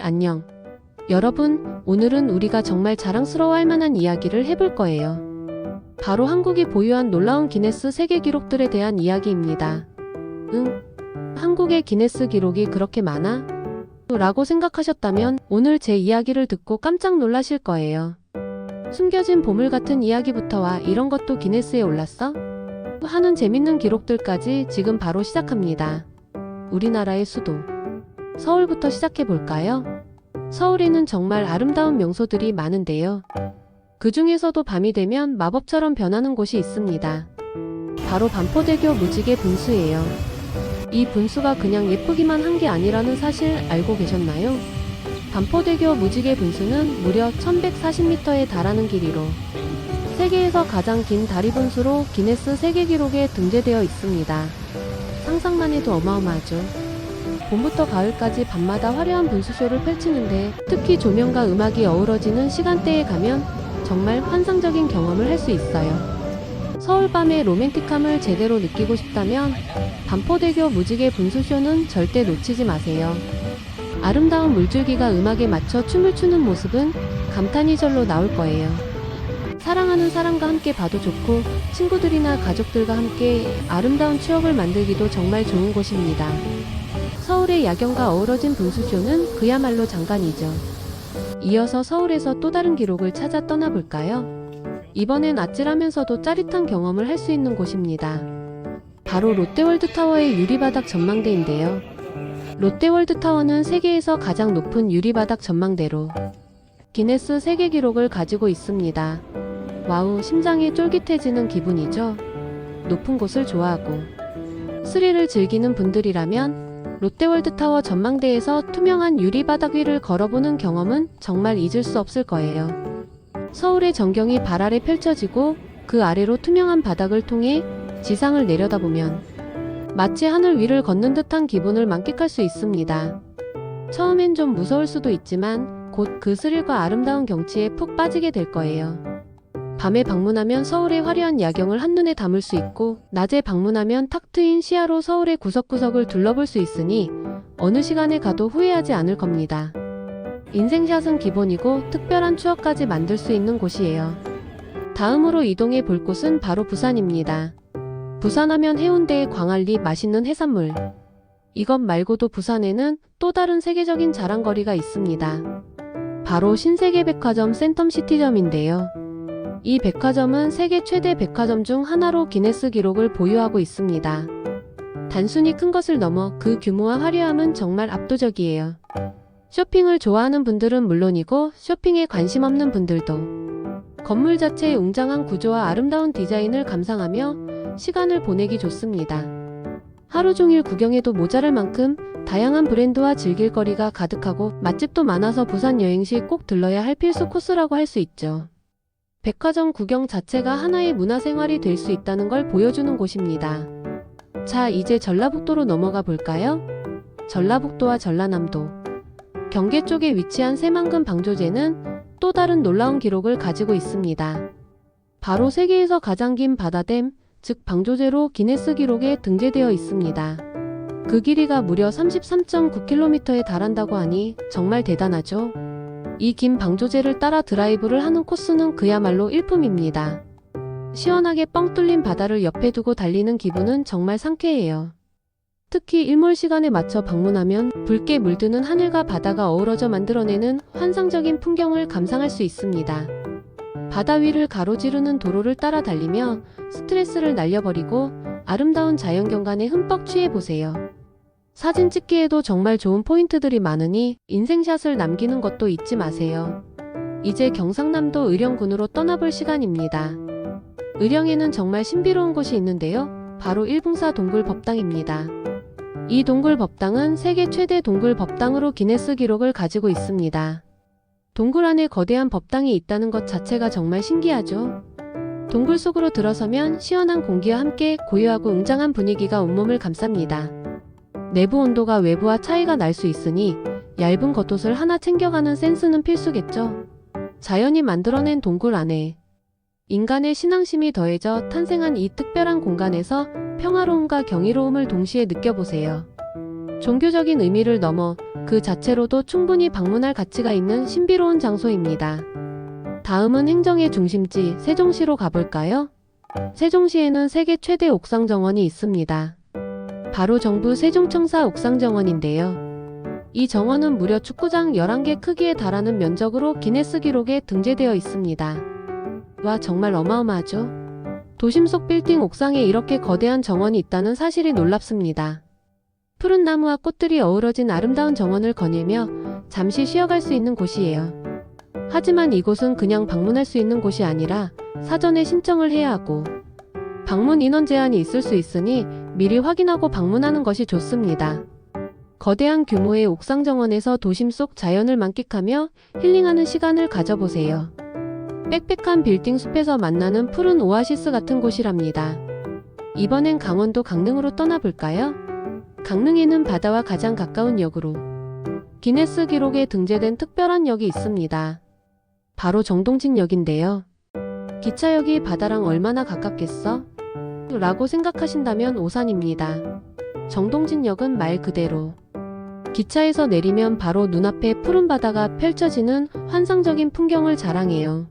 안녕. 여러분, 오늘은 우리가 정말 자랑스러워할 만한 이야기를 해볼 거예요. 바로 한국이 보유한 놀라운 기네스 세계 기록들에 대한 이야기입니다. 한국의 기네스 기록이 그렇게 많아? 라고 생각하셨다면 오늘 제 이야기를 듣고 깜짝 놀라실 거예요. 숨겨진 보물 같은 이야기부터와 이런 것도 기네스에 올랐어? 하는 재밌는 기록들까지 지금 바로 시작합니다. 우리나라의 수도 서울부터 시작해 볼까요? 서울에는 정말 아름다운 명소들이 많은데요. 그 중에서도 밤이 되면 마법처럼 변하는 곳이 있습니다. 바로 반포대교 무지개 분수예요. 이 분수가 그냥 예쁘기만 한 게 아니라는 사실 알고 계셨나요? 반포대교 무지개 분수는 무려 1140m에 달하는 길이로 세계에서 가장 긴 다리 분수로 기네스 세계 기록에 등재되어 있습니다. 상상만 해도 어마어마하죠. 봄부터 가을까지 밤마다 화려한 분수쇼를 펼치는데 특히 조명과 음악이 어우러지는 시간대에 가면 정말 환상적인 경험을 할 수 있어요. 서울밤의 로맨틱함을 제대로 느끼고 싶다면 반포대교 무지개 분수쇼는 절대 놓치지 마세요. 아름다운 물줄기가 음악에 맞춰 춤을 추는 모습은 감탄이 절로 나올 거예요. 사랑하는 사람과 함께 봐도 좋고 친구들이나 가족들과 함께 아름다운 추억을 만들기도 정말 좋은 곳입니다. 서울의 야경과 어우러진 분수쇼는 그야말로 장관이죠. 이어서 서울에서 또 다른 기록을 찾아 떠나볼까요? 이번엔 아찔하면서도 짜릿한 경험을 할 수 있는 곳입니다. 바로 롯데월드타워의 유리바닥 전망대인데요. 롯데월드타워는 세계에서 가장 높은 유리바닥 전망대로 기네스 세계 기록을 가지고 있습니다. 와우, 심장이 쫄깃해지는 기분이죠. 높은 곳을 좋아하고 스릴을 즐기는 분들이라면 롯데월드타워 전망대에서 투명한 유리바닥 위를 걸어보는 경험은 정말 잊을 수 없을 거예요. 서울의 전경이 발 아래 펼쳐지고 그 아래로 투명한 바닥을 통해 지상을 내려다보면 마치 하늘 위를 걷는 듯한 기분을 만끽할 수 있습니다. 처음엔 좀 무서울 수도 있지만 곧 그 스릴과 아름다운 경치에 푹 빠지게 될 거예요. 밤에 방문하면 서울의 화려한 야경을 한눈에 담을 수 있고 낮에 방문하면 탁 트인 시야로 서울의 구석구석을 둘러볼 수 있으니 어느 시간에 가도 후회하지 않을 겁니다. 인생샷은 기본이고 특별한 추억까지 만들 수 있는 곳이에요. 다음으로 이동해 볼 곳은 바로 부산입니다. 부산하면 해운대의 광안리 맛있는 해산물. 이것 말고도 부산에는 또 다른 세계적인 자랑거리가 있습니다. 바로 신세계백화점 센텀시티점인데요. 이 백화점은 세계 최대 백화점 중 하나로 기네스 기록을 보유하고 있습니다. 단순히 큰 것을 넘어 그 규모와 화려함은 정말 압도적이에요. 쇼핑을 좋아하는 분들은 물론이고 쇼핑에 관심 없는 분들도 건물 자체의 웅장한 구조와 아름다운 디자인을 감상하며 시간을 보내기 좋습니다. 하루 종일 구경해도 모자랄 만큼 다양한 브랜드와 즐길 거리가 가득하고 맛집도 많아서 부산 여행 시 꼭 들러야 할 필수 코스라고 할 수 있죠. 백화점 구경 자체가 하나의 문화생활이 될 수 있다는 걸 보여주는 곳입니다. 자, 이제 전라북도로 넘어가 볼까요? 전라북도와 전라남도. 경계 쪽에 위치한 새만금 방조제는 또 다른 놀라운 기록을 가지고 있습니다. 바로 세계에서 가장 긴 바다댐, 즉 방조제로 기네스 기록에 등재되어 있습니다. 그 길이가 무려 33.9km에 달한다고 하니 정말 대단하죠? 이 긴 방조제를 따라 드라이브를 하는 코스는 그야말로 일품입니다. 시원하게 뻥 뚫린 바다를 옆에 두고 달리는 기분은 정말 상쾌해요. 특히 일몰 시간에 맞춰 방문하면 붉게 물드는 하늘과 바다가 어우러져 만들어내는 환상적인 풍경을 감상할 수 있습니다. 바다 위를 가로지르는 도로를 따라 달리며 스트레스를 날려버리고 아름다운 자연경관에 흠뻑 취해보세요. 사진 찍기에도 정말 좋은 포인트들이 많으니 인생샷을 남기는 것도 잊지 마세요. 이제 경상남도 의령군으로 떠나볼 시간입니다. 의령에는 정말 신비로운 곳이 있는데요. 바로 일봉사 동굴법당입니다. 이 동굴법당은 세계 최대 동굴법당으로 기네스 기록을 가지고 있습니다. 동굴 안에 거대한 법당이 있다는 것 자체가 정말 신기하죠. 동굴 속으로 들어서면 시원한 공기와 함께 고요하고 웅장한 분위기가 온몸을 감쌉니다. 내부 온도가 외부와 차이가 날 수 있으니 얇은 겉옷을 하나 챙겨가는 센스는 필수겠죠. 자연이 만들어낸 동굴 안에 인간의 신앙심이 더해져 탄생한 이 특별한 공간에서 평화로움과 경이로움을 동시에 느껴보세요. 종교적인 의미를 넘어 그 자체로도 충분히 방문할 가치가 있는 신비로운 장소입니다. 다음은 행정의 중심지 세종시로 가볼까요? 세종시에는 세계 최대 옥상 정원이 있습니다. 바로 정부 세종청사 옥상 정원인데요. 이 정원은 무려 축구장 11개 크기에 달하는 면적으로 기네스 기록에 등재되어 있습니다. 와, 정말 어마어마하죠? 도심 속 빌딩 옥상에 이렇게 거대한 정원이 있다는 사실이 놀랍습니다. 푸른 나무와 꽃들이 어우러진 아름다운 정원을 거닐며 잠시 쉬어갈 수 있는 곳이에요. 하지만 이곳은 그냥 방문할 수 있는 곳이 아니라 사전에 신청을 해야 하고 방문 인원 제한이 있을 수 있으니 미리 확인하고 방문하는 것이 좋습니다. 거대한 규모의 옥상 정원에서 도심 속 자연을 만끽하며 힐링하는 시간을 가져보세요. 빽빽한 빌딩 숲에서 만나는 푸른 오아시스 같은 곳이랍니다. 이번엔 강원도 강릉으로 떠나볼까요? 강릉에는 바다와 가장 가까운 역으로 기네스 기록에 등재된 특별한 역이 있습니다. 바로 정동진역인데요. 기차역이 바다랑 얼마나 가깝겠어? 라고 생각하신다면 오산입니다. 정동진역은 말 그대로 기차에서 내리면 바로 눈앞에 푸른 바다가 펼쳐지는 환상적인 풍경을 자랑해요.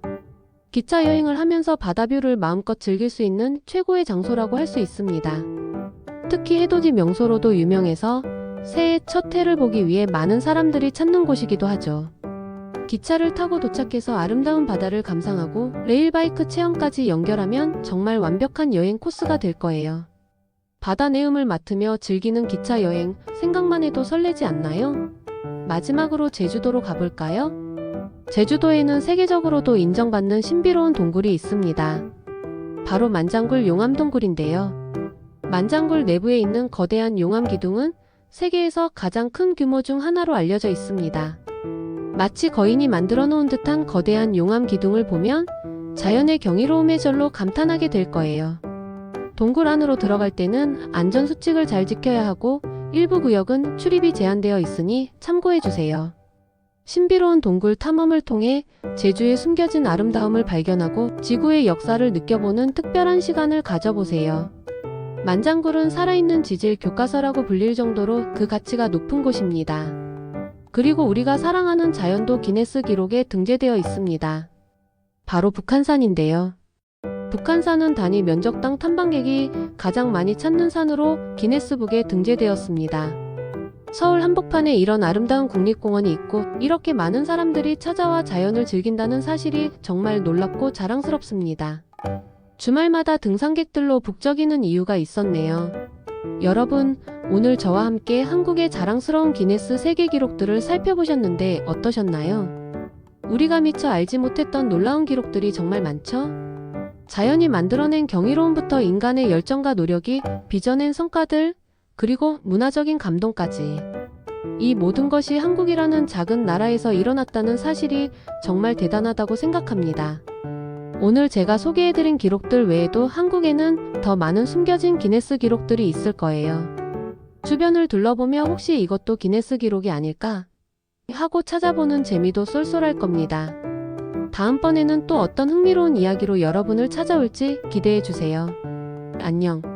기차 여행을 하면서 바다뷰를 마음껏 즐길 수 있는 최고의 장소라고 할 수 있습니다. 특히 해돋이 명소로도 유명해서 새해 첫 해를 보기 위해 많은 사람들이 찾는 곳이기도 하죠. 기차를 타고 도착해서 아름다운 바다를 감상하고 레일바이크 체험까지 연결하면 정말 완벽한 여행 코스가 될 거예요. 바다 내음을 맡으며 즐기는 기차 여행, 생각만 해도 설레지 않나요? 마지막으로 제주도로 가볼까요? 제주도에는 세계적으로도 인정받는 신비로운 동굴이 있습니다. 바로 만장굴 용암동굴인데요. 만장굴 내부에 있는 거대한 용암 기둥은 세계에서 가장 큰 규모 중 하나로 알려져 있습니다. 마치 거인이 만들어 놓은 듯한 거대한 용암 기둥을 보면 자연의 경이로움에 절로 감탄하게 될 거예요. 동굴 안으로 들어갈 때는 안전수칙을 잘 지켜야 하고 일부 구역은 출입이 제한되어 있으니 참고해주세요. 신비로운 동굴 탐험을 통해 제주의 숨겨진 아름다움을 발견하고 지구의 역사를 느껴보는 특별한 시간을 가져보세요. 만장굴은 살아있는 지질 교과서라고 불릴 정도로 그 가치가 높은 곳입니다. 그리고 우리가 사랑하는 자연도 기네스 기록에 등재되어 있습니다. 바로 북한산인데요. 북한산은 단위 면적당 탐방객이 가장 많이 찾는 산으로 기네스북에 등재되었습니다. 서울 한복판에 이런 아름다운 국립공원이 있고 이렇게 많은 사람들이 찾아와 자연을 즐긴다는 사실이 정말 놀랍고 자랑스럽습니다. 주말마다 등산객들로 북적이는 이유가 있었네요. 여러분, 오늘 저와 함께 한국의 자랑스러운 기네스 세계 기록들을 살펴보셨는데 어떠셨나요? 우리가 미처 알지 못했던 놀라운 기록들이 정말 많죠? 자연이 만들어낸 경이로움부터 인간의 열정과 노력이 빚어낸 성과들, 그리고 문화적인 감동까지. 이 모든 것이 한국이라는 작은 나라에서 일어났다는 사실이 정말 대단하다고 생각합니다. 오늘 제가 소개해드린 기록들 외에도 한국에는 더 많은 숨겨진 기네스 기록들이 있을 거예요. 주변을 둘러보며 혹시 이것도 기네스 기록이 아닐까 하고 찾아보는 재미도 쏠쏠할 겁니다. 다음번에는 또 어떤 흥미로운 이야기로 여러분을 찾아올지 기대해주세요. 안녕.